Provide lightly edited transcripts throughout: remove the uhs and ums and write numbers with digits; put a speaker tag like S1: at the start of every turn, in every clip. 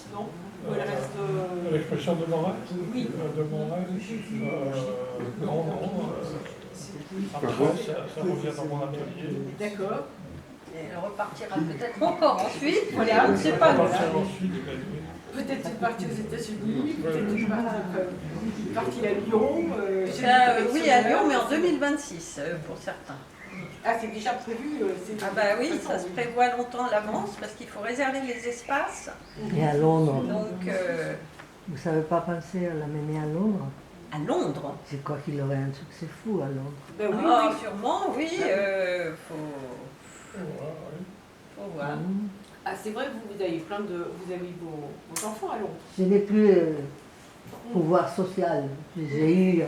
S1: reste, non? Ou elle reste...
S2: L'expression de mon rêve?
S1: Oui.
S2: De mon rêve? Non, non. Après, ça revient dans mon atelier.
S1: D'accord.
S3: Et elle repartira peut-être encore ensuite.
S1: Voilà,
S3: Je ne sais pas.
S2: Partir ensuite,
S1: Peut-être une partie aux États-Unis, peut-être une partie à Lyon.
S3: Oui, à Lyon, mais en 2026 pour certains.
S1: Ah, c'est déjà prévu
S3: Ah bah oui, ça se prévoit longtemps à l'avance parce qu'il faut réserver les espaces.
S4: Et à Londres,
S3: Donc,
S4: vous ne savez pas penser à l'amener à Londres?
S3: à Londres.
S4: Je crois qu'il aurait un succès fou à Londres.
S1: Ben oui,
S3: Ah,
S1: oui.
S3: sûrement, oui. Faut voir.
S1: Ah, c'est vrai, vous avez vous avez vos enfants à Londres.
S4: Je n'ai plus le pouvoir social. J'ai eu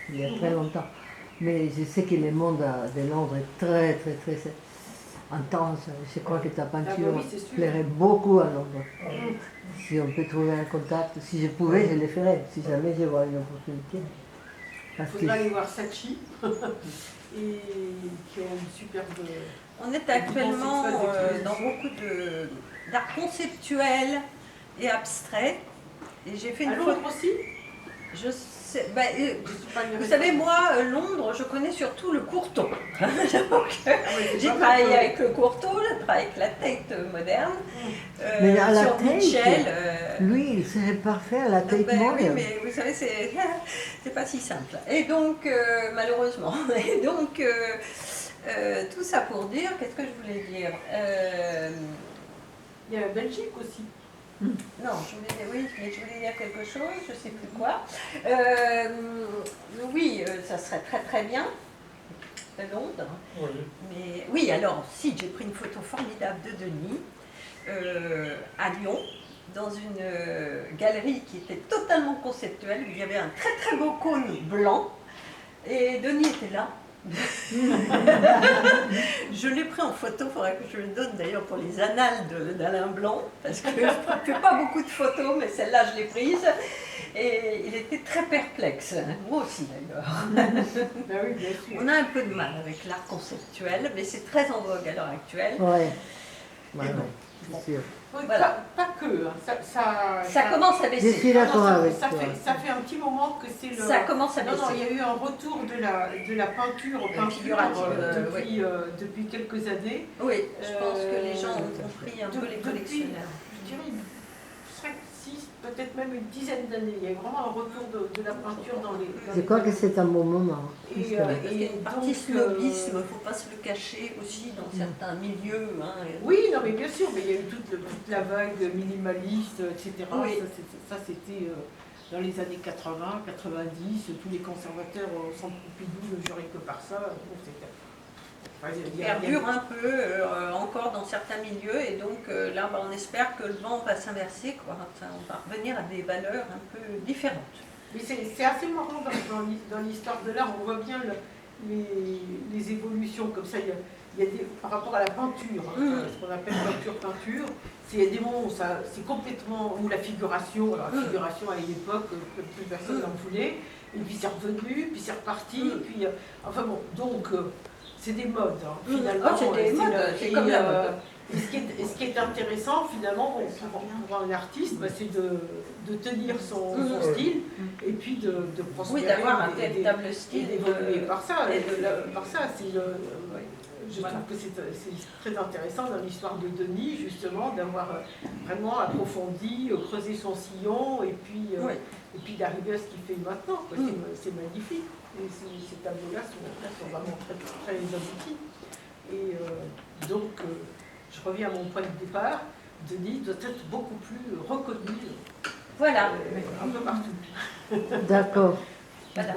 S4: il y a très longtemps. Mais je sais que le monde de Londres est très, très, très intense. Je crois que ta peinture
S1: oui, c'est sûr.
S4: plairait beaucoup à Londres. Si on peut trouver un contact, si je pouvais, je le ferais. Si jamais j'ai une opportunité.
S1: Il
S4: Parce que
S1: faudra aller voir Sachi, et qui ont une superbe...
S3: On est actuellement dans beaucoup d'art conceptuel et abstrait. Et j'ai fait une
S1: À Londres aussi?
S3: Je sais, ben,
S1: Je suis pas une
S3: vous savez, moi, Londres, je connais surtout le Courtauld. Donc, j'ai
S1: pas
S3: travaillé
S1: mal.
S3: avec le Courtauld, j'ai travaillé avec la Tate moderne,
S4: Mais à la
S3: sur
S4: Tate,
S3: Mitchell.
S4: lui, il serait parfait à la Tate
S3: Ben oui,
S4: Modern.
S3: mais vous savez, c'est pas si simple. Et donc, malheureusement, et donc, tout ça pour dire, qu'est-ce que je voulais dire
S1: Il y a la Belgique aussi.
S3: Non, je voulais dire, oui, mais je voulais dire quelque chose, je ne sais plus quoi. Oui, ça serait très très bien, de Londres.
S2: Oui.
S3: Mais oui, alors, si, j'ai pris une photo formidable de Denis à Lyon, dans une galerie qui était totalement conceptuelle, où il y avait un très très beau cône blanc, et Denis était là. Je l'ai pris en photo, il faudrait que je le donne d'ailleurs pour les annales d'Alain Blanc, parce que je ne fais pas beaucoup de photos, mais celle-là je l'ai prise, et il était très perplexe, moi aussi d'ailleurs.
S1: Ben oui, bien sûr.
S3: On a un peu de mal avec l'art conceptuel, mais c'est très en vogue à l'heure actuelle.
S4: Ouais. Ouais,
S3: bon.
S4: c'est sûr.
S1: Oui,
S3: Voilà.
S1: pas que. Hein.
S3: Ça commence à
S4: Je
S3: baisser.
S4: suis d'accord avec
S1: ça
S4: toi.
S1: fait un petit moment que c'est le...
S3: Ça commence à
S1: Non,
S3: baisser.
S1: non, il y a eu un retour de la peinture
S3: figurative,
S1: depuis quelques années.
S3: Oui, je pense que les gens ont compris un peu les collectionneurs.
S1: Je dirais 5, 6, peut-être même une dizaine d'années. Il y a eu vraiment un retour de la peinture dans les...
S4: Je crois que c'est un bon moment.
S1: Et,
S3: Parce qu'il y a une partie
S1: donc,
S3: snobisme, il ne faut pas se le cacher aussi dans certains milieux. Hein.
S1: oui, non, mais bien sûr, mais il y a eu toute la vague minimaliste, etc.
S3: Oui.
S1: Ça c'était dans les années 80, 90, tous les conservateurs au centre Pompidou ne juraient que par ça. Bon,
S3: Perdure un peu encore dans certains milieux, et donc là on espère que le vent va s'inverser, quoi. Enfin, on va revenir à des valeurs un peu différentes.
S1: Mais c'est assez marrant dans l'histoire de l'art, on voit bien les évolutions comme ça. Il y a par rapport à la peinture, ce qu'on appelle peinture, il y a des moments où c'est complètement, où la figuration, alors la figuration à l'époque, plus personne n'en voulait, et puis c'est revenu, puis c'est reparti, et puis, enfin bon, donc c'est des modes, hein, finalement.
S3: Oh, c'est des modes, c'est comme la mode.
S1: Et ce qui est intéressant, finalement, pour un artiste, bah, c'est de tenir son style, et puis de prospérer.
S3: Oui, d'avoir un véritable style.
S1: Et d'évoluer par ça.
S3: Par ça,
S1: Je trouve que c'est très intéressant dans l'histoire de Denis, justement, d'avoir vraiment approfondi, creusé son sillon, et puis d'arriver à ce qu'il fait maintenant. C'est magnifique. Et ces tableaux-là sont vraiment très, très aboutis. Et donc, je reviens à mon point de départ, Denis doit être beaucoup plus reconnu.
S3: Voilà.
S1: Un peu partout.
S4: D'accord.
S3: Voilà.